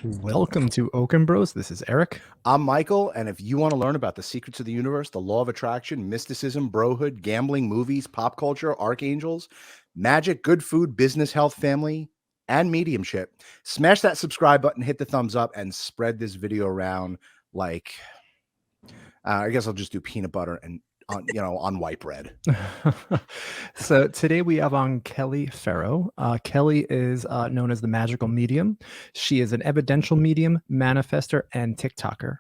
Welcome to Okon Bros. This is Eric. I'm Michael, and if you want to learn about the secrets of the universe, the law of attraction, mysticism, brohood, gambling, movies, pop culture, archangels, magic, good food, business, health, family, and mediumship, smash that subscribe button, hit the thumbs up, and spread this video around like, I guess I'll just do peanut butter and on white bread. So today we have on Kelly Ferro. Kelly is known as the magical medium. She is an evidential medium, manifester, and TikToker.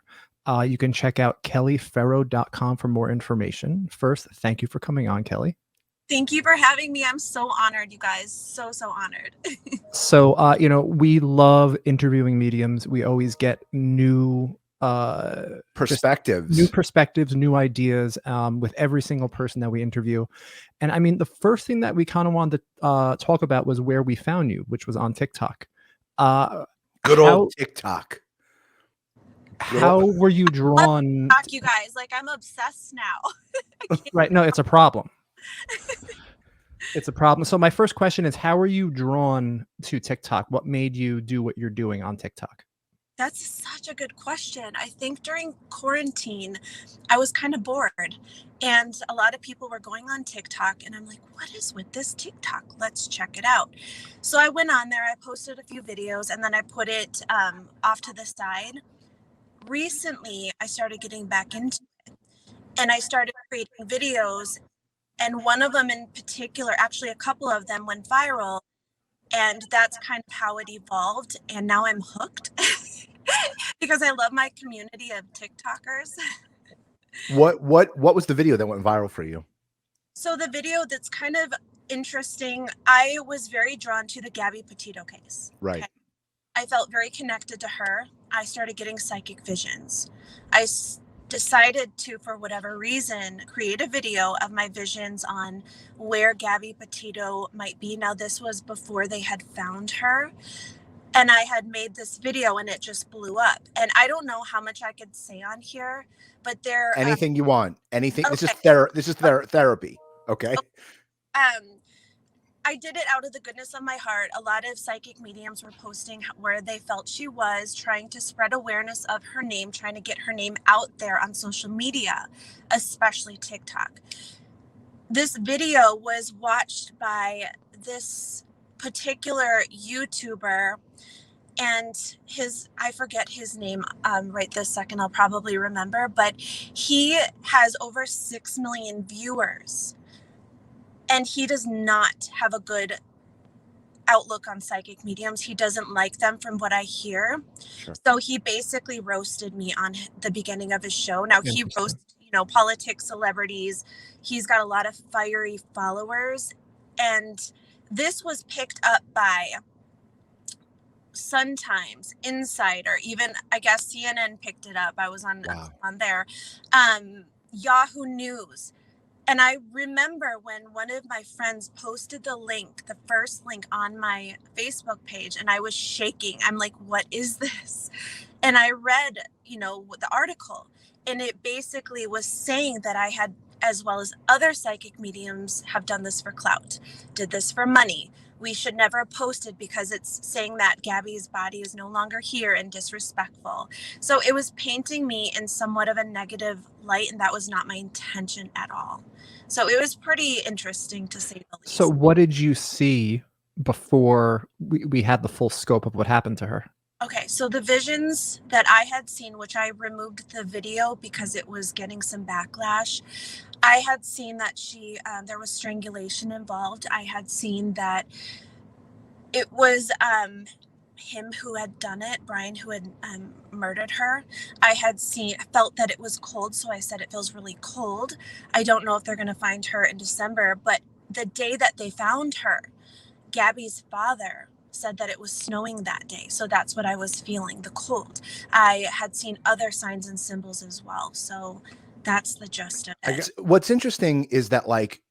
You can check out kellyferro.com for more information. First, thank you for coming on, Kelly. Thank you for having me. I'm so honored, you guys. So honored. So, we love interviewing mediums. We always get new perspectives, new ideas with every single person that we interview. And I mean, the first thing that we kind of wanted to talk about was where we found you, which was on TikTok. Good old TikTok. How were you drawn? You guys, like, I'm obsessed now. Right. No, it's a problem. It's a problem. So my first question is, how are you drawn to TikTok? What made you do what you're doing on TikTok? That's such a good question. I think during quarantine, I was kind of bored, and a lot of people were going on TikTok, and I'm like, what is with this TikTok? Let's check it out. So I went on there, I posted a few videos, and then I put it off to the side. Recently, I started getting back into it, and I started creating videos, and one of them in particular, actually a couple of them, went viral, and that's kind of how it evolved, and now I'm hooked. Because I love my community of TikTokers. What was the video that went viral for you? So the video that's kind of interesting, I was very drawn to the Gabby Petito case. Right. Okay? I felt very connected to her. I started getting psychic visions. I decided to, for whatever reason, create a video of my visions on where Gabby Petito might be. Now, this was before they had found her. And I had made this video and it just blew up. And I don't know how much I could say on here, but there. Anything you want. Anything. Okay. This is therapy. Okay. I did it out of the goodness of my heart. A lot of psychic mediums were posting where they felt she was, trying to spread awareness of her name, trying to get her name out there on social media, especially TikTok. This video was watched by this particular YouTuber, and I forget his name right this second. I'll probably remember, but he has over 6 million viewers, and he does not have a good outlook on psychic mediums. He doesn't like them, from what I hear. Sure. So he basically roasted me on the beginning of his show. Now, he roasts, politics, celebrities. He's got a lot of fiery followers, and this was picked up by Sun Times, Insider, even I guess CNN picked it up. I was on there, Yahoo News. And I remember when one of my friends posted the first link on my Facebook page, and I was shaking. I'm like, what is this? And I read, the article, and it basically was saying that I had, as well as other psychic mediums, have done this for clout, did this for money. We should never have posted because it's saying that Gabby's body is no longer here and disrespectful. So it was painting me in somewhat of a negative light, and that was not my intention at all. So it was pretty interesting, to say the least. So what did you see before we had the full scope of what happened to her? Okay, so the visions that I had seen, which I removed the video because it was getting some backlash, I had seen that there was strangulation involved. I had seen that it was him who had done it, Brian, who had murdered her. I felt that it was cold, so I said it feels really cold. I don't know if they're going to find her in December, but the day that they found her, Gabby's father said that it was snowing that day. So that's what I was feeling, the cold. I had seen other signs and symbols as well. So that's the gist of it. What's interesting is that, like,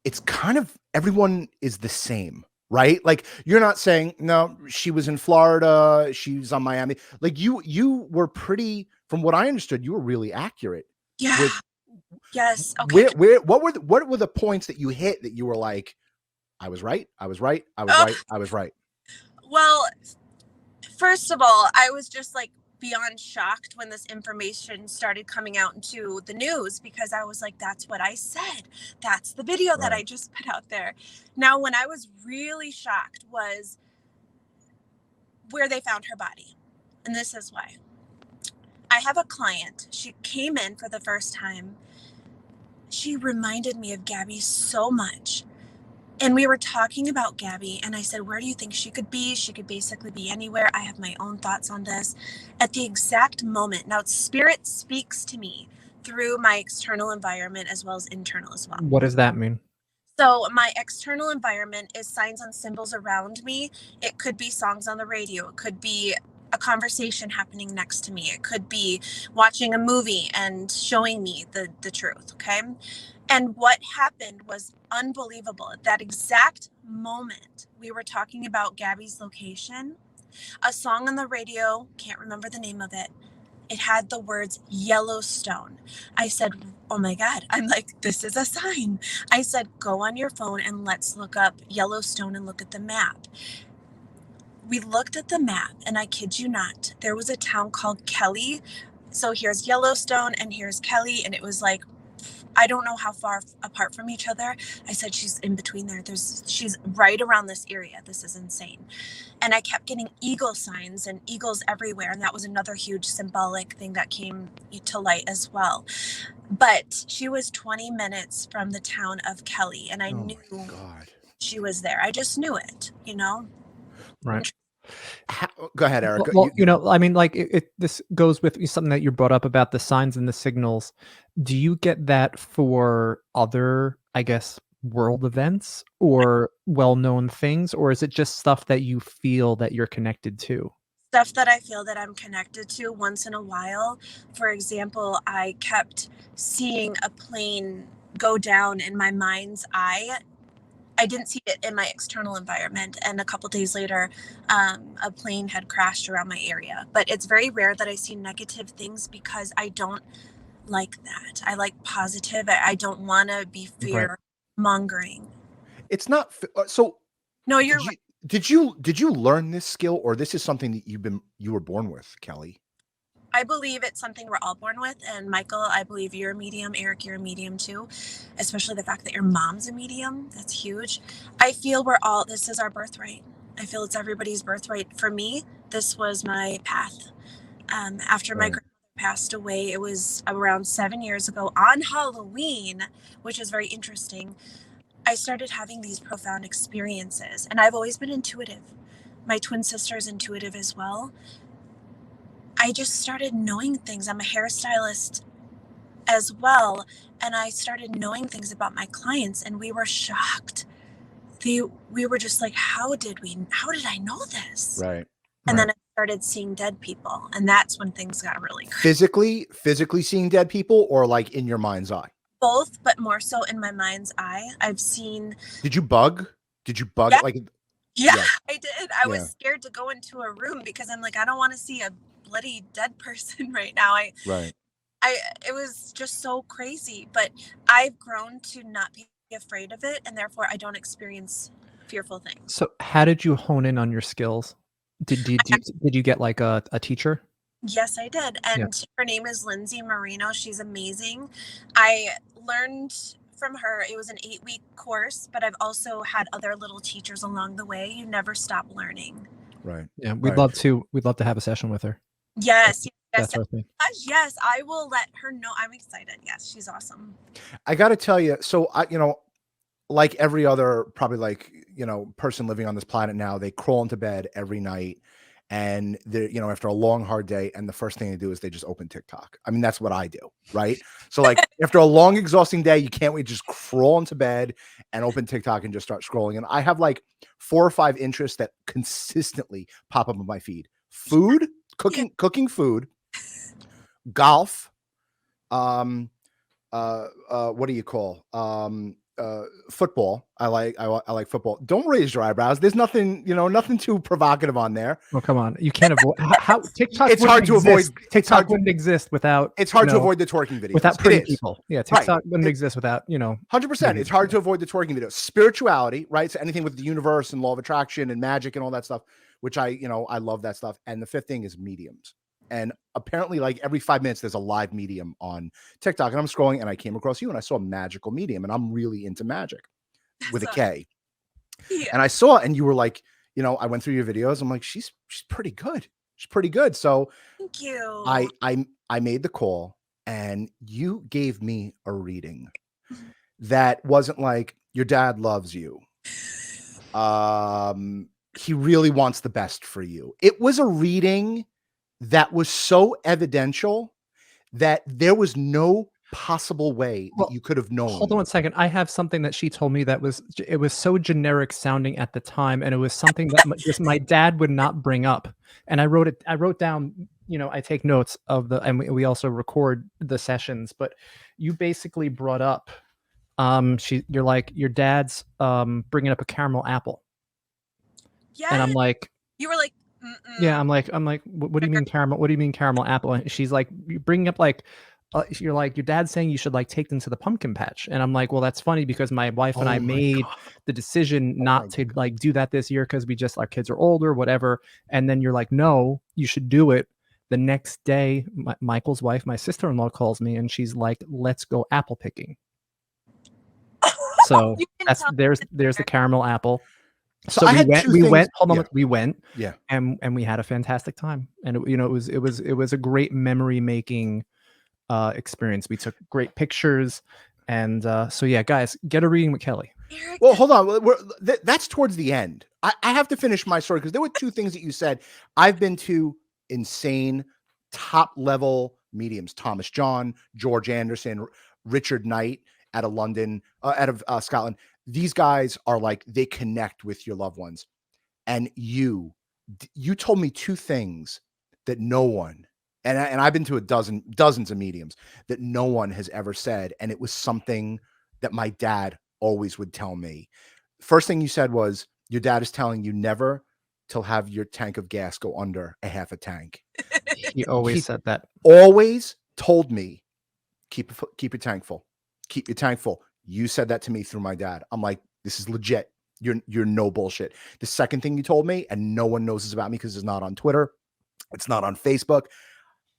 it's kind of everyone is the same, right? Like, you're not saying, no, she was in Florida, she's on Miami. Like, you were pretty, from what I understood, you were really accurate. Yeah. Yes. Okay. What were the points that you hit that you were like, I was right, I was right, I was right, I was right? Well, First of all, I was just like beyond shocked when this information started coming out into the news, because I was like, that's what I said. That's the video that I just put out there. Now, when I was really shocked was where they found her body. And this is why. I have a client. She came in for the first time. She reminded me of Gabby so much. And we were talking about Gabby, and I said, where do you think she could be? She could basically be anywhere. I have my own thoughts on this. At the exact moment, now spirit speaks to me through my external environment as well as internal as well. What does that mean? So my external environment is signs and symbols around me. It could be songs on the radio. It could be a conversation happening next to me. It could be watching a movie and showing me the truth, okay? And what happened was unbelievable. At that exact moment, we were talking about Gabby's location. A song on the radio, can't remember the name of it. It had the words Yellowstone. I said, oh my God. I'm like, this is a sign. I said, go on your phone and let's look up Yellowstone and look at the map. We looked at the map, and I kid you not, there was a town called Kelly. So here's Yellowstone and here's Kelly. And it was like, I don't know how far apart from each other. I said, she's in between there. She's right around this area. This is insane. And I kept getting eagle signs and eagles everywhere. And that was another huge symbolic thing that came to light as well. But she was 20 minutes from the town of Kelly. And I knew she was there. I just knew it, you know? Right. Go ahead, Erica. Well, you know, I mean, like this goes with something that you brought up about the signs and the signals. Do you get that for other, I guess, world events or well-known things, or is it just stuff that you feel that you're connected to? Stuff that I feel that I'm connected to once in a while. For example, I kept seeing a plane go down in my mind's eye. I didn't see it in my external environment. And a couple days later, a plane had crashed around my area. But it's very rare that I see negative things because I don't like that. I like positive. I don't want to be fear mongering. It's not so. No, you're right. Did you learn this skill, or this is something that you were born with, Kelly? I believe it's something we're all born with. And Michael, I believe you're a medium. Eric, you're a medium too. Especially the fact that your mom's a medium. That's huge. I feel this is our birthright. I feel it's everybody's birthright. For me, this was my path. After my grandmother passed away, it was around 7 years ago on Halloween, which is very interesting. I started having these profound experiences. And I've always been intuitive. My twin sister is intuitive as well. I just started knowing things. I'm a hairstylist as well. And I started knowing things about my clients, and we were shocked. We were just like, how did I know this? Right. And then I started seeing dead people. And that's when things got really crazy. Physically seeing dead people, or like in your mind's eye? Both, but more so in my mind's eye. I've seen. Did you bug? Yeah. Like? Yeah, I did. I was scared to go into a room because I'm like, I don't want to see a bloody dead person right now. It was just so crazy, but I've grown to not be afraid of it, and therefore I don't experience fearful things. So how did you hone in on your skills? Did you get like a teacher? Yes, I did. And her name is Lindsay Marino. She's amazing. I learned from her. It was an 8-week course, but I've also had other little teachers along the way. You never stop learning. Right. Yeah, we'd love to have a session with her. Yes. That's our thing. Yes, I will let her know. I'm excited. Yes, she's awesome. I got to tell you, so like every other person living on this planet now, they crawl into bed every night, and they're, after a long, hard day, and the first thing they do is they just open TikTok. I mean, that's what I do, right? So like after a long, exhausting day, you can't wait to just crawl into bed and open TikTok and just start scrolling. And I have like 4 or 5 interests that consistently pop up on my feed: food, cooking food, golf, what do you call football. I like football. Don't raise your eyebrows. There's nothing, nothing too provocative on there. Oh, come on. You can't avoid how TikTok. It's hard to avoid. TikTok wouldn't exist without. It's hard to avoid the twerking videos. Without pretty people. Yeah, TikTok wouldn't exist without, 100%. It's hard to avoid the twerking videos. Spirituality, right? So anything with the universe and law of attraction and magic and all that stuff which I love that stuff. And the fifth thing is mediums. And apparently, like every 5 minutes, there's a live medium on TikTok. And I'm scrolling and I came across you and I saw a magical medium. And I'm really into magic with a K. Yeah. And I saw, and you were like, I went through your videos. I'm like, she's pretty good. She's pretty good. So thank you. I made the call and you gave me a reading that wasn't like, your dad loves you. He really wants the best for you. It was a reading that was so evidential that there was no possible way that you could have known. Hold on 1 second. I have something that she told me that was so generic sounding at the time, and it was something that just my dad would not bring up. And I wrote down, I take notes of and we also record the sessions, but you basically brought up, you're like, your dad's bringing up a caramel apple. Yeah. And I'm like, you were like, yeah, I'm like, what do you mean caramel? What do you mean caramel apple? And she's like, you bringing up like, you're like, your dad's saying you should like take them to the pumpkin patch. And I'm like, well, that's funny because my wife and I made the decision not to like do that this year because our kids are older, whatever. And then you're like, no, you should do it. The next day, Michael's wife, my sister-in-law, calls me and she's like, let's go apple picking. So there's the caramel apple. So we went. Hold on, we went. Yeah, and we had a fantastic time, and it was a great memory making experience. We took great pictures, and so yeah, guys, get a reading with Kelly. Well, hold on, that's towards the end. I have to finish my story because there were two things that you said. I've been to insane top level mediums: Thomas John, George Anderson, Richard Knight out of Scotland. These guys are like, they connect with your loved ones. And you told me two things that no one, and I've been to dozens of mediums, that no one has ever said. And it was something that my dad always would tell me. First thing you said was, your dad is telling you never to have your tank of gas go under a half a tank. He always said that. Always told me, keep your tank full. Keep your tank full. You said that to me through my dad. I'm like, this is legit. You're no bullshit. The second thing you told me, and no one knows this about me because it's not on Twitter, it's not on Facebook.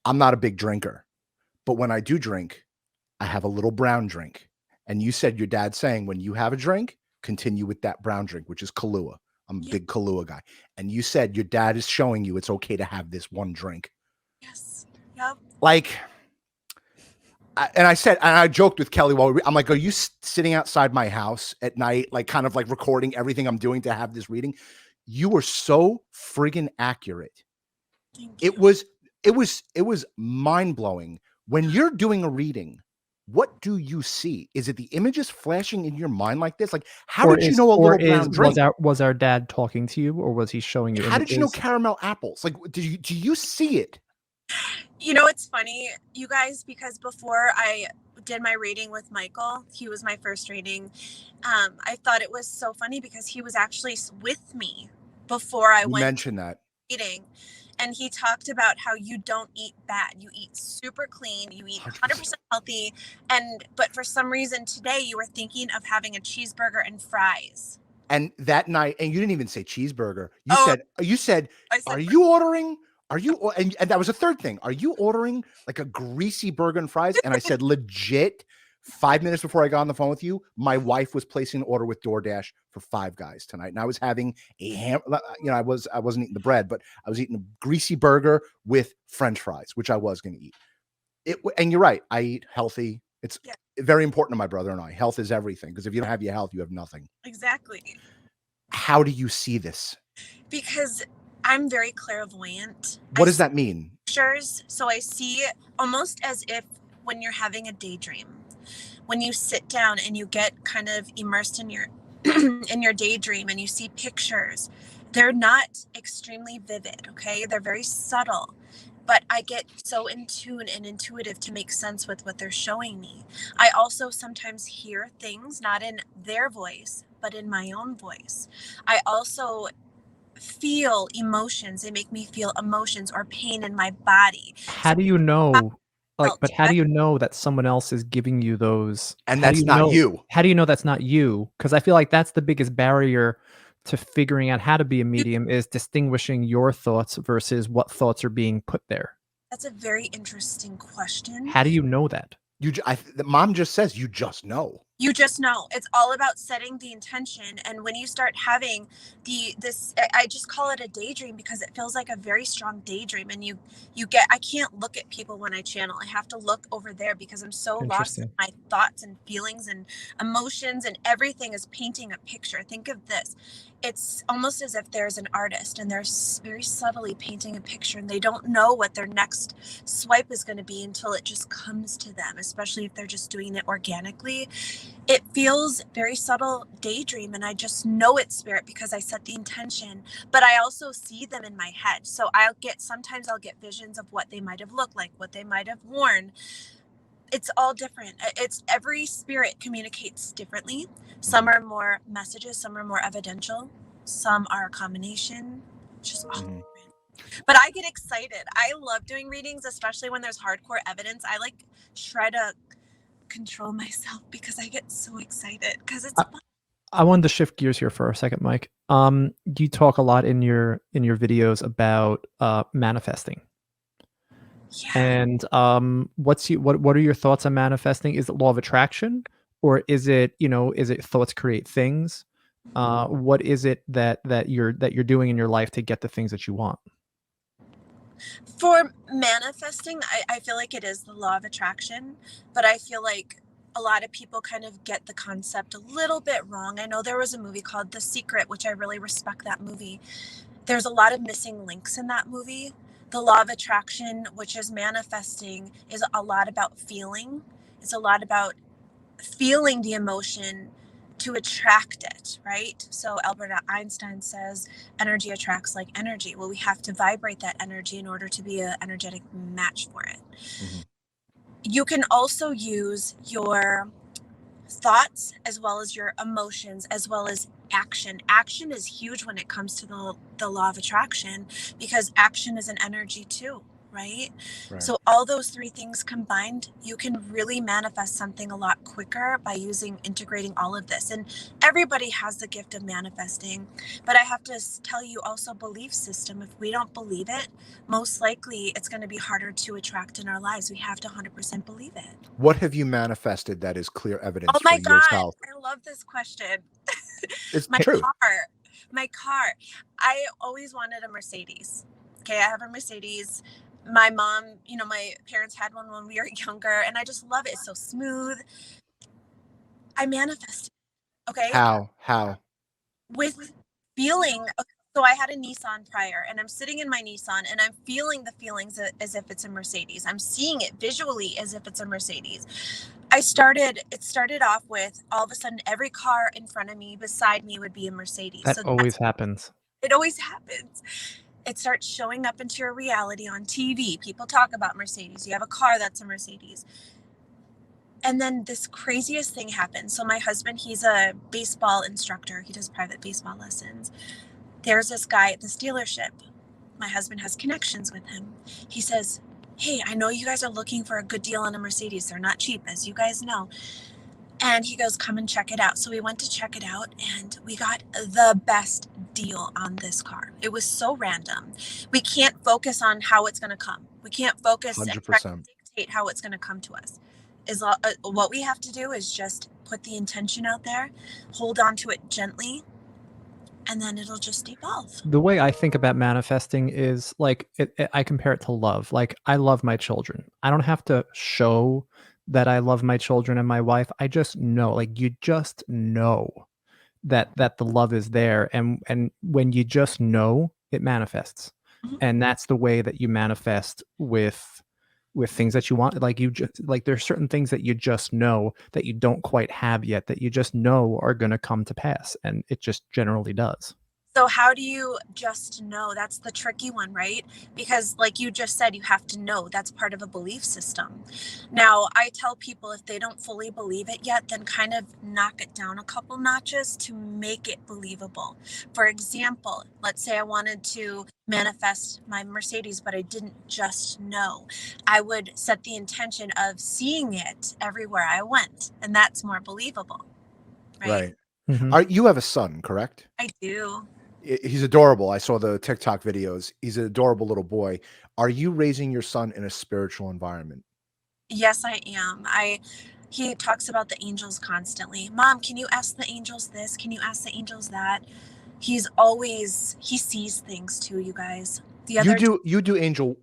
I'm not a big drinker, but when I do drink, I have a little brown drink. And you said your dad's saying, when you have a drink, continue with that brown drink, which is Kahlua. I'm a big Kahlua guy. And you said your dad is showing you it's okay to have this one drink. Yes. Yep. Like, and I joked with Kelly I'm like, are you sitting outside my house at night, like kind of like recording everything I'm doing to have this reading? You were so friggin' accurate. It was mind blowing. When you're doing a reading, what do you see? Is it the images flashing in your mind like this? Like, how did you know a little brown drink? Was our dad talking to you, or was he showing you? How did you know caramel apples? Like, do you see it? It's funny, you guys, because before I did my reading with Michael, he was my first reading. I thought it was so funny because he was actually with me before I went. Mentioned that eating, and he talked about how you don't eat bad. You eat super clean. You eat 100% healthy. But for some reason today, you were thinking of having a cheeseburger and fries. And that night, and you didn't even say cheeseburger. You said, are you ordering? Are you, and that was a third thing. Are you ordering like a greasy burger and fries? And I said, legit, 5 minutes before I got on the phone with you, my wife was placing an order with DoorDash for 5 guys tonight. And I was having a I wasn't eating the bread, but I was eating a greasy burger with French fries, which I was going to eat. And you're right. I eat healthy. It's very important to my brother and I. Health is everything. Because if you don't have your health, you have nothing. Exactly. How do you see this? Because I'm very clairvoyant. What does that mean? Pictures. So I see almost as if when you're having a daydream, when you sit down and you get kind of immersed in your in your daydream and you see pictures, they're not extremely vivid. Okay. They're very subtle, but I get so in tune and intuitive to make sense with what they're showing me. I also sometimes hear things not in their voice, but in my own voice. I also feel emotions. They make me feel emotions or pain in my body. How do you know? But how do you know that someone else is giving you those? And that's not you. How do you know that's not you? Because I feel like that's the biggest barrier to figuring out how to be a medium is distinguishing your thoughts versus what thoughts are being put there. That's a very interesting question. How do you know that? The mom just says you just know. You just know. It's all about setting the intention. And when you start having I just call it a daydream because it feels like a very strong daydream. And I can't look at people when I channel. I have to look over there because I'm so lost in my thoughts and feelings and emotions, and everything is painting a picture. Think of this. It's almost as if there's an artist and they're very subtly painting a picture, and they don't know what their next swipe is going to be until it just comes to them, especially if they're just doing it organically. It feels very subtle daydream, and I just know it's spirit because I set the intention, but I also see them in my head. So sometimes I'll get visions of what they might have looked like, what they might have worn. It's all different. It's every spirit communicates differently. Some are more messages, some are more evidential, some are a combination. Just all different. But I get excited. I love doing readings, especially when there's hardcore evidence. I try to control myself because I get so excited because it's fun. I wanted to shift gears here for a second, Mike. You talk a lot in your videos about manifesting. Yeah. And what are your thoughts on manifesting? Is it law of attraction, or is it thoughts create things? What is it that you're doing in your life to get the things that you want? For manifesting, I feel like it is the law of attraction, but I feel like a lot of people kind of get the concept a little bit wrong. I know there was a movie called The Secret, which I really respect that movie. There's a lot of missing links in that movie. The law of attraction, which is manifesting, is a lot about feeling. It's a lot about feeling the emotion to attract it, right? So Albert Einstein says energy attracts like energy. Well, we have to vibrate that energy in order to be an energetic match for it. Mm-hmm. You can also use your thoughts as well as your emotions as well as action. Action is huge when it comes to the law of attraction because action is an energy too. Right? So all those three things combined, you can really manifest something a lot quicker by integrating all of this. And everybody has the gift of manifesting, but I have to tell you also belief system. If we don't believe it, most likely it's going to be harder to attract in our lives. We have to 100% believe it. What have you manifested that is clear evidence for yourself? God, I love this question. It's my true. My car. I always wanted a Mercedes. Okay, I have a Mercedes. My mom, my parents had one when we were younger, and I just love it. It's so smooth. I manifested. Okay. How? With feeling. So I had a Nissan prior, and I'm sitting in my Nissan, and I'm feeling the feelings as if it's a Mercedes. I'm seeing it visually as if it's a Mercedes. It started off with all of a sudden every car in front of me, beside me would be a Mercedes. That always happens. It always happens. It starts showing up into your reality on TV. People talk about Mercedes. You have a car that's a Mercedes. And then this craziest thing happens. So my husband, he's a baseball instructor. He does private baseball lessons. There's this guy at this dealership. My husband has connections with him. He says, hey, I know you guys are looking for a good deal on a Mercedes. They're not cheap, as you guys know. And he goes, come and check it out. So we went to check it out, and we got the best deal on this car. It was so random. We can't focus on how it's going to come. We can't focus 100%. and try to dictate how it's going to come to us. What we have to do is just put the intention out there, hold on to it gently, and then it'll just evolve. The way I think about manifesting is I compare it to love. Like, I love my children. I don't have to show that I love my children and my wife. I just know, you just know that the love is there. And when you just know, it manifests. Mm-hmm. And that's the way that you manifest with things that you want. There's certain things that you just know that you don't quite have yet, that you just know are going to come to pass. And it just generally does. So how do you just know? That's the tricky one, right? Because like you just said, you have to know. That's part of a belief system. Now, I tell people if they don't fully believe it yet, then kind of knock it down a couple notches to make it believable. For example, let's say I wanted to manifest my Mercedes, but I didn't just know. I would set the intention of seeing it everywhere I went, and that's more believable, right? You have a son, correct? I do. He's adorable. I saw the TikTok videos. He's an adorable little boy. Are you raising your son in a spiritual environment? Yes, I am. He talks about the angels constantly. Mom, can you ask the angels this? Can you ask the angels that? He sees things too, you guys. You do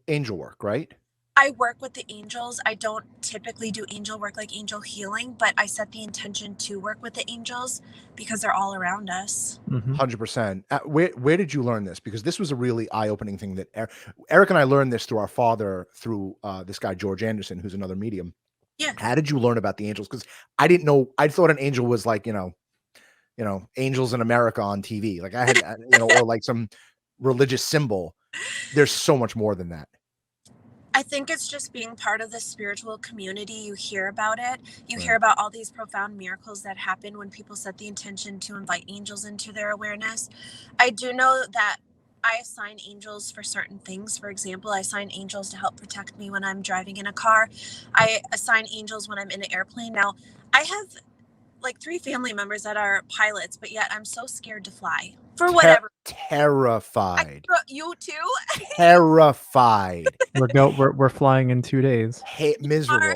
angel work, right? I work with the angels. I don't typically do angel work like angel healing, but I set the intention to work with the angels because they're all around us. 100%. Where did you learn this? Because this was a really eye-opening thing that Eric and I learned this through our father, through this guy, George Anderson, who's another medium. Yeah. How did you learn about the angels? Because I didn't know. I thought an angel was like, Angels in America on TV. Like I had, or like some religious symbol. There's so much more than that. I think it's just being part of the spiritual community. You hear about it. You hear about all these profound miracles that happen when people set the intention to invite angels into their awareness. I do know that I assign angels for certain things. For example, I assign angels to help protect me when I'm driving in a car. I assign angels when I'm in an airplane. Now, I have like 3 family members that are pilots, but yet I'm so scared to fly for whatever. Terrified. You too? Terrified. We're flying in 2 days. Miserable.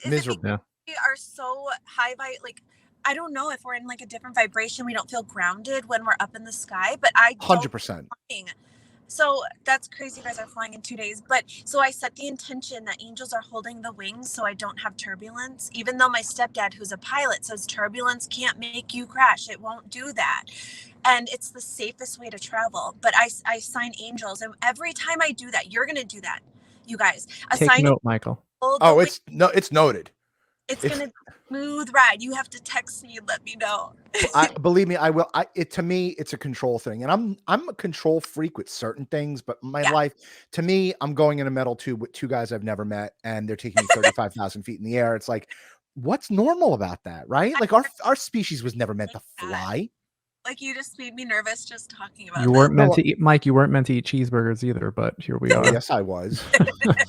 Yeah. We are so high like I don't know if we're in like a different vibration. We don't feel grounded when we're up in the sky, but I 100%. So that's crazy. You guys are flying in 2 days. But so I set the intention that angels are holding the wings so I don't have turbulence, even though my stepdad, who's a pilot, says turbulence can't make you crash. It won't do that. And it's the safest way to travel. But I assign angels. And every time I do that, you're going to do that, you guys. Take note, Michael. It's noted. It's going to be a smooth ride. You have to text me and let me know. Believe me, I will. To me, it's a control thing, and I'm a control freak with certain things. But my life, to me, I'm going in a metal tube with 2 guys I've never met, and they're taking me 35,000 feet in the air. It's like, what's normal about that, right? Like our species was never meant to fly. Like you just made me nervous just talking about. You weren't meant to eat, Mike. You weren't meant to eat cheeseburgers either, but here we are. Yes, I was.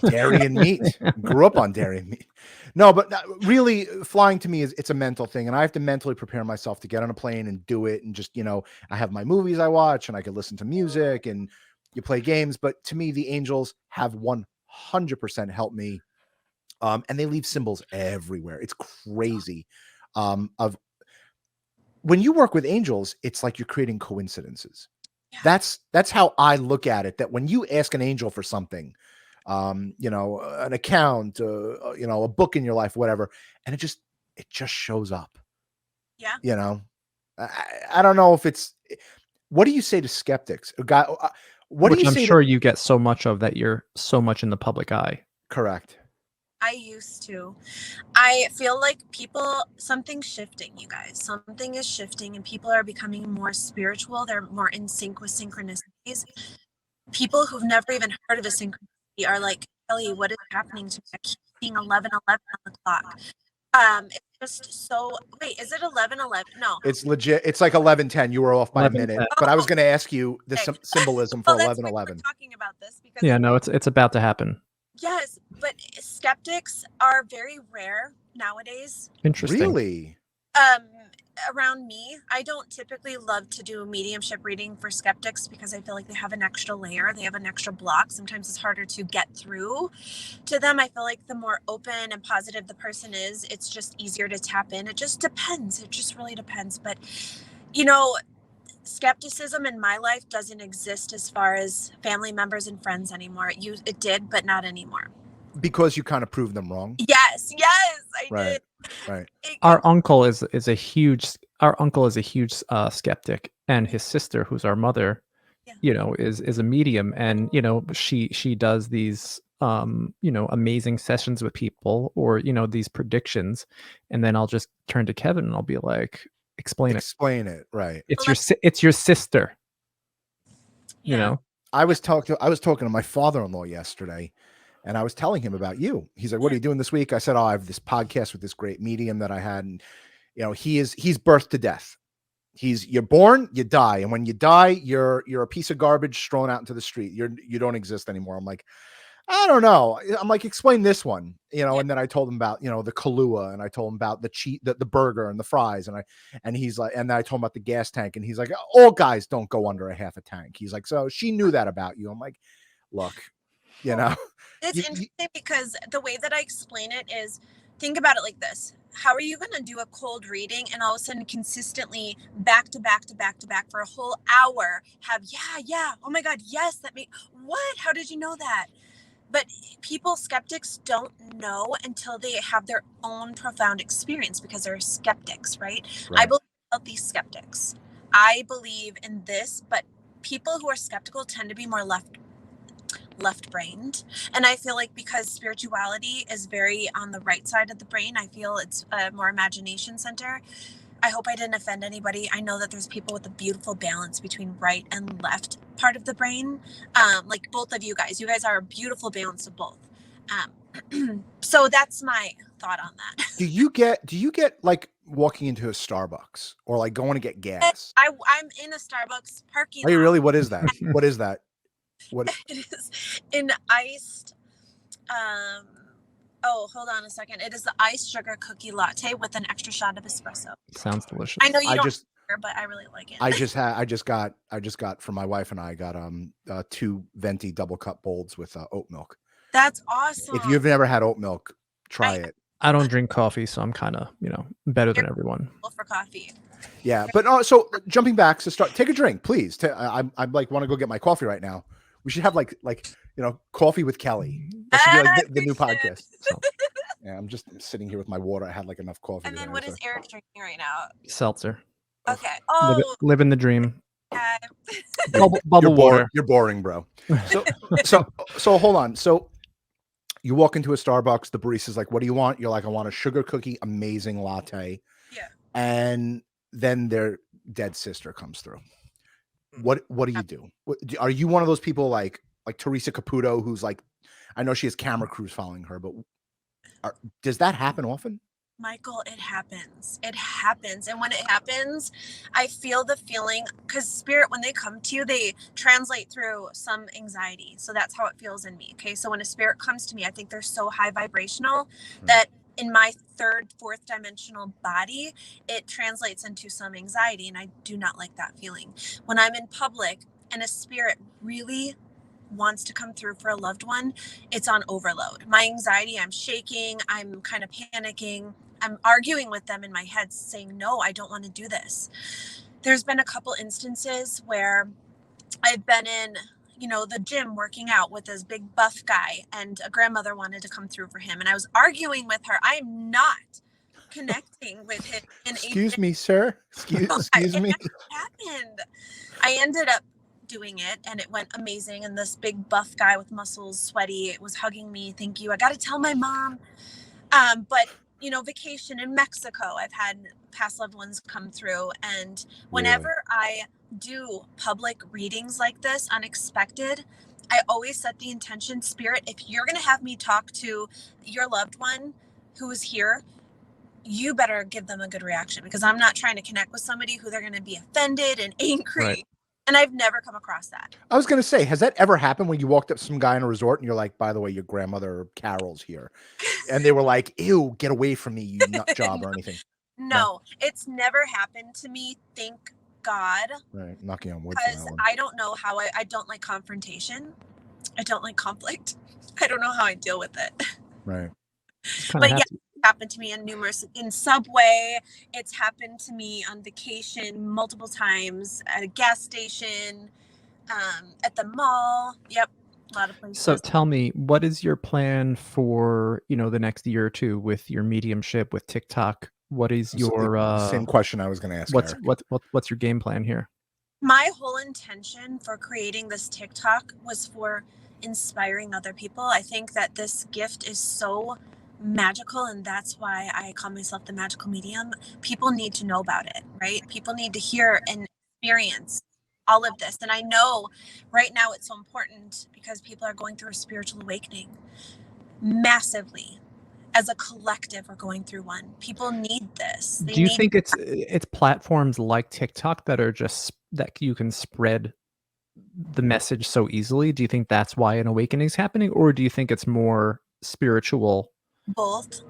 Dairy and meat. Grew up on dairy and meat. No, but really, flying to me it's a mental thing, and I have to mentally prepare myself to get on a plane and do it. And just I have my movies I watch, and I can listen to music, and you play games. But to me, the angels have 100% helped me, and they leave symbols everywhere. It's crazy. When you work with angels, it's like you're creating coincidences. Yeah. That's how I look at it. That when you ask an angel for something, an account, a book in your life, whatever, and it just shows up. Yeah. I don't know if it's. What do you say to skeptics? I'm sure you get so much of that. You're so much in the public eye. Correct. I used to. I feel like something's shifting, you guys. Something is shifting and people are becoming more spiritual. They're more in sync with synchronicities. People who've never even heard of a synchronicity are like, Kelly, what is happening to me? I keep seeing 11:11 on the clock. It's just so, wait, is it 11:11? No. It's legit. It's like 11:10. You were off by a minute, but I was going to ask you the symbolism for 11:11. We're talking about this because it's about to happen. Yes, but skeptics are very rare nowadays. Interesting. Really? Around me, I don't typically love to do mediumship reading for skeptics because I feel like they have an extra layer. They have an extra block. Sometimes it's harder to get through to them. I feel like the more open and positive the person is, it's just easier to tap in. It just depends. It just really depends. But, skepticism in my life doesn't exist as far as family members and friends anymore. It did, but not anymore. Because you kind of proved them wrong. Yes, I did. Right. Our uncle is a huge skeptic, and his sister, who's our mother, is a medium, and she does these amazing sessions with people, or these predictions, and then I'll just turn to Kevin and I'll be like, Explain it. Right. It's your sister. I was talking to my father-in-law yesterday, and I was telling him about you. He's like, "What are you doing this week?" I said, "Oh, I have this podcast with this great medium that I had." And he's birth to death. You're born, you die, and when you die, you're a piece of garbage thrown out into the street. You don't exist anymore. I'm like, I don't know. I'm like, explain this one, and then I told him about, the Kahlua, and I told him about the burger and the fries. And he's like, and then I told him about the gas tank, and he's like, all guys don't go under a half a tank. He's like, so she knew that about you. I'm like, look, It's interesting because the way that I explain it is, think about it like this. How are you going to do a cold reading and all of a sudden consistently back to back to back to back for a whole hour have, yeah, oh my God, yes, what? How did you know that? But skeptics don't know until they have their own profound experience because they're skeptics, right? I believe in healthy skeptics. I believe in this, but people who are skeptical tend to be more left-brained. And I feel like because spirituality is very on the right side of the brain, I feel it's a more imagination center. I hope I didn't offend anybody. I know that there's people with a beautiful balance between right and left part of the brain. Like both of you guys are a beautiful balance of both. So that's my thought on that. Do you get like walking into a Starbucks or like going to get gas? I'm in a Starbucks parking lot. Are you really? What is that? What is that? What it is an iced oh, hold on a second. It is the iced sugar cookie latte with an extra shot of espresso. Sounds delicious. I know you don't care, but I really like it. I just got for my wife and I got 2 venti double cup bowls with oat milk. That's awesome. If you've never had oat milk, try it. I don't drink coffee, so I'm kind of, better than everyone. For coffee. Yeah, but so jumping back to start, take a drink, please. I'm like want to go get my coffee right now. We should have like coffee with Kelly. That should be like the new podcast. So, yeah, I'm just sitting here with my water. I had like enough coffee. And then what is Eric drinking right now? Seltzer. Okay. Oh, living the dream. Bubble water. You're boring, bro. So hold on. So you walk into a Starbucks. The barista's like, "What do you want?" You're like, "I want a sugar cookie, amazing latte." Yeah. And then their dead sister comes through. What do you do? Are you one of those people like Teresa Caputo, who's like, I know she has camera crews following her, but does that happen often? Michael, it happens. It happens. And when it happens, I feel the feeling, because spirit, when they come to you, they translate through some anxiety. So that's how it feels in me. Okay. So when a spirit comes to me, I think they're so high vibrational that in my 3rd, 4th dimensional body, it translates into some anxiety. And I do not like that feeling. When I'm in public and a spirit really wants to come through for a loved one, it's on overload. My anxiety, I'm shaking, I'm kind of panicking. I'm arguing with them in my head saying, no, I don't want to do this. There's been a couple instances where I've been in, the gym working out with this big buff guy, and a grandmother wanted to come through for him. And I was arguing with her. I'm not connecting with him. Excuse me, sir. Excuse me. It happened. I ended up doing it and it went amazing. And this big buff guy with muscles, sweaty, was hugging me. Thank you. I got to tell my mom. But vacation in Mexico, I've had past loved ones come through. And whenever I do public readings like this, unexpected, I always set the intention, spirit, if you're going to have me talk to your loved one who is here, you better give them a good reaction, because I'm not trying to connect with somebody who they're going to be offended and angry. Right. And I've never come across that. I was going to say, has that ever happened when you walked up to some guy in a resort and you're like, by the way, your grandmother Carol's here? And they were like, ew, get away from me, you nut job or anything. No, it's never happened to me. Thank God. Right. Knocking on wood. Because I don't know how I don't like confrontation. I don't like conflict. I don't know how I deal with it. Right. But yeah, happened to me in Subway. It's happened to me on vacation multiple times, at a gas station, at the mall. Yep, a lot of places. So tell me, what is your plan for the next year or two with your mediumship, with TikTok? What is your same question I was going to ask? What's your game plan here? My whole intention for creating this TikTok was for inspiring other people. I think that this gift is so magical, and that's why I call myself the magical medium. People need to know about it, right? People need to hear and experience all of this. And I know right now it's so important because people are going through a spiritual awakening massively. As a collective, we're going through one. People need this. Do you think it's platforms like TikTok that are just that you can spread the message so easily? Do you think that's why an awakening is happening, or do you think it's more spiritual? Both.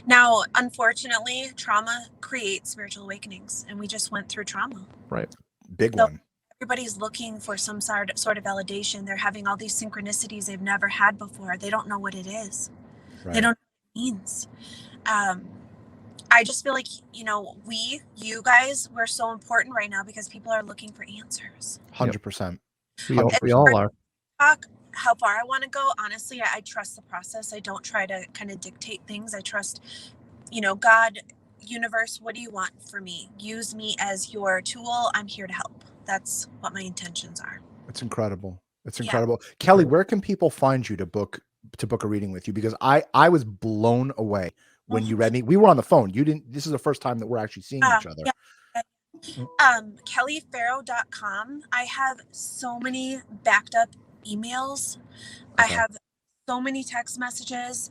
Now, unfortunately, trauma creates spiritual awakenings, and we just went through trauma. Right. Big So one. everybody's looking for some sort of validation. They're having all these synchronicities they've never had before. They don't know what it is. Right. They don't know what it means. I just feel like, you guys, we're so important right now because people are looking for answers. 100%. We all are. How far I want to go, honestly, I trust the process. I don't try to kind of dictate things. I trust, God, universe, what do you want for me? Use me as your tool. I'm here to help. That's what my intentions are. It's incredible. It's incredible. Kelly, where can people find you to book a reading with you? Because I was blown away when you read me. We were on the phone. You didn't. This is the first time that we're actually seeing each other. KellyFerro.com. I have so many backed up emails. Okay. I have so many text messages.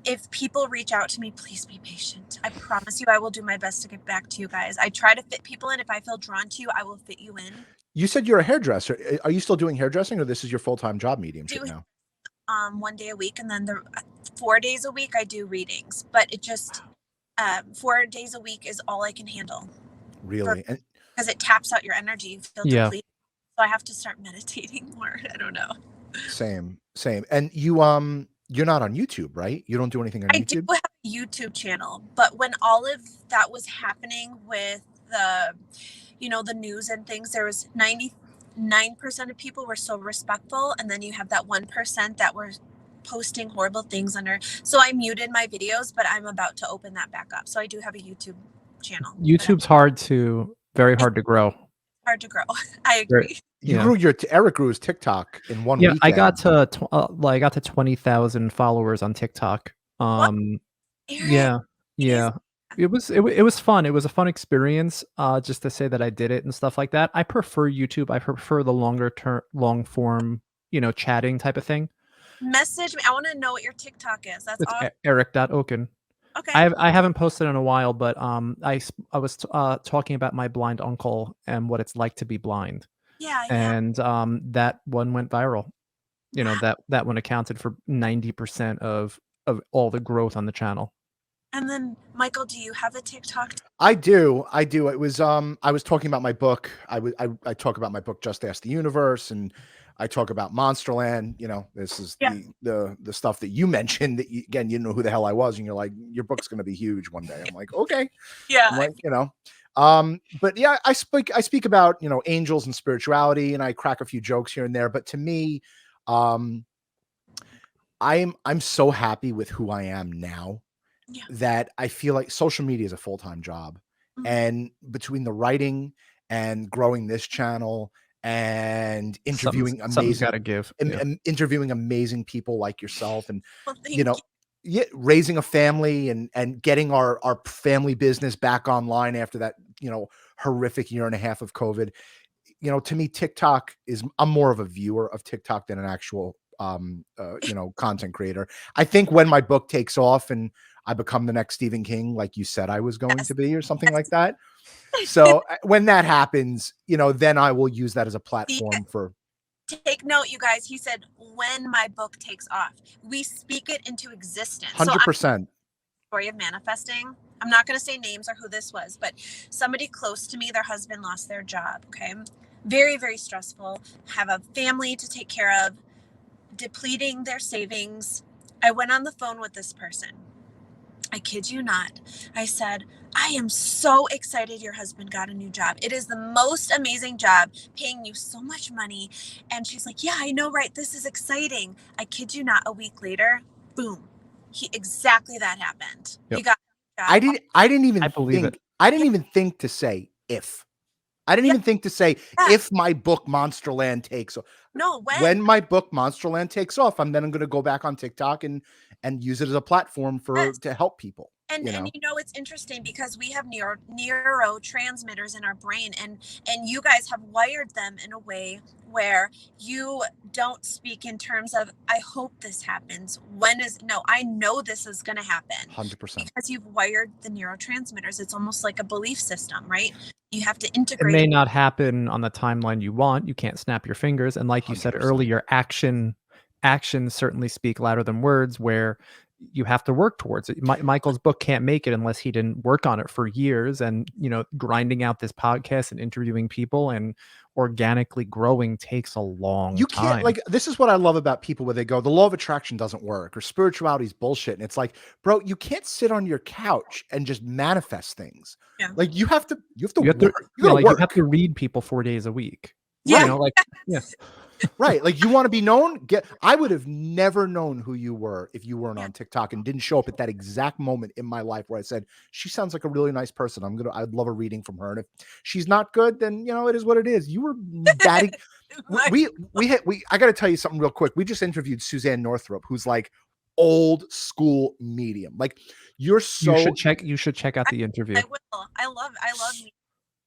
If people reach out to me, please be patient. I promise you I will do my best to get back to you guys. I try to fit people in. If I feel drawn to you, I will fit you in. You said you're a hairdresser. Are you still doing hairdressing, or this is your full-time job, mediumship now? 1 day a week, and then the 4 days a week I do readings. But it just 4 days a week is all I can handle. Really? Because it taps out your energy. You feel depleted. So I have to start meditating more. I don't know. Same. And you're not on YouTube, right? You don't do anything on YouTube? I do have a YouTube channel, but when all of that was happening with the, the news and things, there was 99% of people were so respectful, and then you have that 1% that were posting horrible things under. So I muted my videos, but I'm about to open that back up. So I do have a YouTube channel. YouTube's very hard to grow. Hard to grow. I agree. Eric grew his TikTok in one weekend. I got to 20,000 followers on TikTok. Yeah. It was fun. It was a fun experience. Just to say that I did it and stuff like that. I prefer YouTube. I prefer the long form, chatting type of thing. Message me. I want to know what your TikTok is. That's awesome. Eric.Okon. Okay. I haven't posted in a while, but I was talking about my blind uncle and what it's like to be blind. Yeah. And that one went viral. That one accounted for 90% of all the growth on the channel. And then, Michael, do you have a TikTok? I do. It was I was talking about my book. I talk about my book, Just Ask the Universe, and I talk about Monsterland. This is the stuff that you mentioned that you didn't know who the hell I was, and you're like, your book's going to be huge one day. I'm like, okay. Yeah. I'm like, but yeah, I speak about, angels and spirituality, and I crack a few jokes here and there. But to me, I'm so happy with who I am now that I feel like social media is a full-time job. Mm-hmm. And between the writing and growing this channel and interviewing interviewing amazing people like yourself, and raising a family and getting our family business back online after that, horrific year and a half of COVID. To me, TikTok I'm more of a viewer of TikTok than an actual, content creator. I think when my book takes off and I become the next Stephen King, like you said I was going to be, or something like that. So when that happens, then I will use that as a platform for. Take note, you guys. He said, when my book takes off, we speak it into existence. 100%. Story of manifesting. I'm not going to say names or who this was, but somebody close to me, their husband lost their job. Okay. Very, very stressful. Have a family to take care of, depleting their savings. I went on the phone with this person. I kid you not. I said, I am so excited your husband got a new job. It is the most amazing job, paying you so much money. And she's like, yeah, I know, right? This is exciting. I kid you not, a week later, boom. Exactly that happened. Yep. He got a job. I didn't even think to say if. I didn't even think to say if my book Monsterland takes off. No, when my book Monsterland takes off, I'm going to go back on TikTok and use it as a platform to help people. And it's interesting because we have neurotransmitters in our brain, and you guys have wired them in a way where you don't speak in terms of, I hope this happens. I know this is going to happen. 100%. Because you've wired the neurotransmitters. It's almost like a belief system, right? You have to integrate. It may not happen on the timeline you want. You can't snap your fingers. And like you said 100%. earlier, actions certainly speak louder than words, where you have to work towards it. Michael's book can't make it unless he didn't work on it for years, and grinding out this podcast and interviewing people and organically growing takes a long time. You can't, this is what I love about people where they go, the law of attraction doesn't work, or spirituality is bullshit. And it's like, bro, you can't sit on your couch and just manifest things. Yeah. Like you have to work. You have to read people 4 days a week. Yeah. Yeah. Right. Like you want to be known. I would have never known who you were if you weren't on TikTok and didn't show up at that exact moment in my life where I said, she sounds like a really nice person. I'd love a reading from her. And if she's not good, then it is what it is. You were batting. I got to tell you something real quick. We just interviewed Suzanne Northrop, who's like old school medium. Like you should check out the interview. I will. I love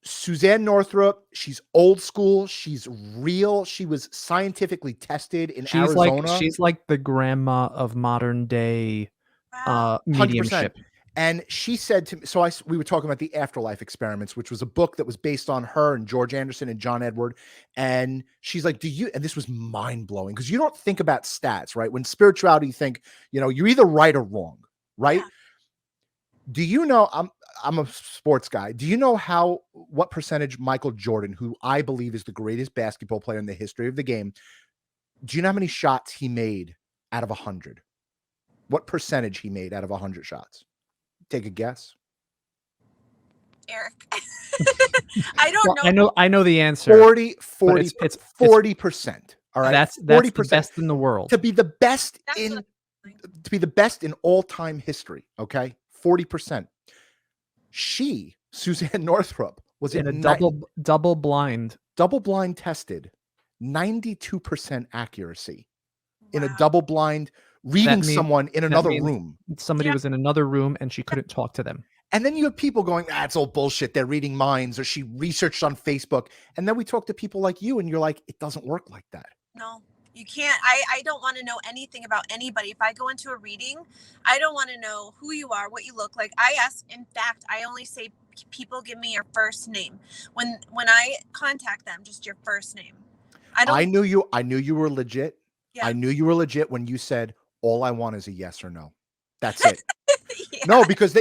Suzanne Northrop, she's old school. She's real. She was scientifically tested in Arizona. She's like the grandma of modern day mediumship. 100%. And she said to me, we were talking about the Afterlife Experiments, which was a book that was based on her and George Anderson and John Edward. And she's like, and this was mind blowing because you don't think about stats, right? When spirituality, you think, you're either right or wrong, right? Yeah. Do you know, I'm a sports guy. Do you know what percentage Michael Jordan, who I believe is the greatest basketball player in the history of the game, do you know how many shots he made out of 100? What percentage he made out of 100 shots? Take a guess. Eric. I don't know. I know the answer. 40%. All right. That's 40%. The best in the world. To be the best in all time history. Okay. 40%. Suzanne Northrop, was in a double blind tested, 92% accuracy in a double blind reading someone in another room. Somebody was in another room and she couldn't talk to them. And then you have people going, it's all bullshit. They're reading minds, or she researched on Facebook. And then we talk to people like you and you're like, it doesn't work like that. No. You can't. I don't want to know anything about anybody. If I go into a reading, I don't want to know who you are, what you look like. In fact, I only say people give me your first name. When I contact them, just your first name. I knew you were legit. Yeah. I knew you were legit when you said, all I want is a yes or no. That's it. Yeah. No, because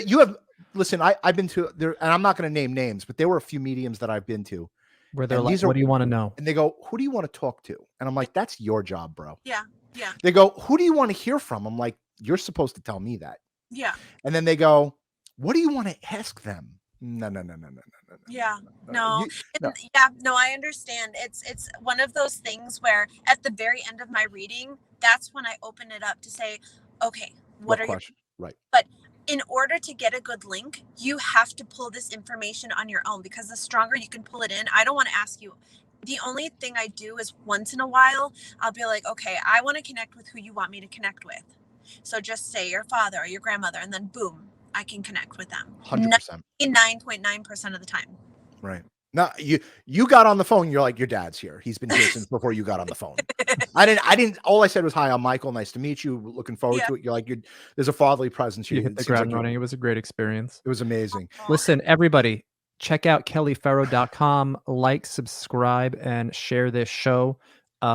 listen, I've been to there, and I'm not going to name names, but there were a few mediums that I've been to where they're like, what do you want to know? And they go, who do you want to talk to? And I'm like, that's your job, bro. Yeah. Yeah. They go, who do you want to hear from? I'm like, you're supposed to tell me that. Yeah. And then they go, what do you want to ask them? No. Yeah. No. Yeah. No, I understand. It's one of those things where at the very end of my reading, that's when I open it up to say, okay, what are questions? Right. But in order to get a good link, you have to pull this information on your own, because the stronger you can pull it in, I don't want to ask you. The only thing I do is once in a while, I'll be like, okay, I want to connect with who you want me to connect with. So just say your father or your grandmother, and then boom, I can connect with them. 100%. 99.9% of the time. Right. Now you got on the phone. You're like, your dad's here. He's been here since before you got on the phone. I didn't. All I said was, hi, I'm Michael. Nice to meet you. Looking forward to it. You're like, there's a fatherly presence here. You hit the ground running. It was a great experience. It was amazing. Listen, everybody, check out kellyferro.com. Like, subscribe, and share this show.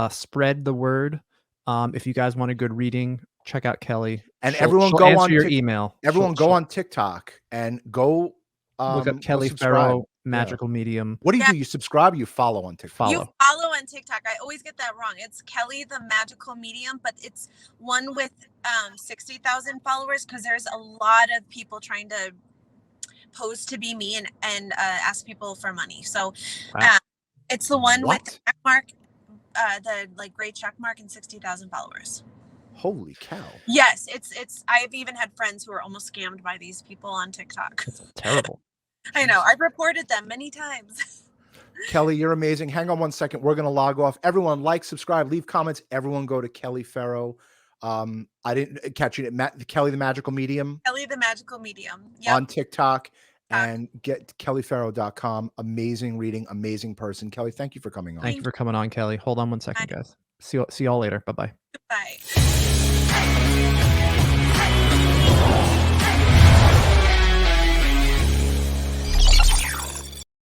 Spread the word. If you guys want a good reading, check out Kelly. And everyone go on your email. Everyone go on TikTok and go look up Kelly Ferro, Magical Medium. What do you do? You subscribe or you follow on TikTok? You follow on TikTok. I always get that wrong. It's Kelly the Magical Medium, but it's one with 60,000 followers, because there's a lot of people trying to pose to be me and ask people for money. So it's the one with the check mark, the gray check mark, and 60,000 followers. Holy cow. Yes, it's I've even had friends who are almost scammed by these people on TikTok. That's terrible. I know. I've reported them many times. Kelly, you're amazing. Hang on one second. We're going to log off. Everyone, like, subscribe, leave comments. Everyone go to Kelly Ferro I didn't catch it. Kelly the Magical Medium. Kelly the Magical Medium. Yep. On TikTok. And get kellyferro.com. Amazing reading, amazing person. Kelly, thank you for coming on. Thank you for coming on, Kelly. Hold on one second, guys. See y'all later. Bye-bye. Bye.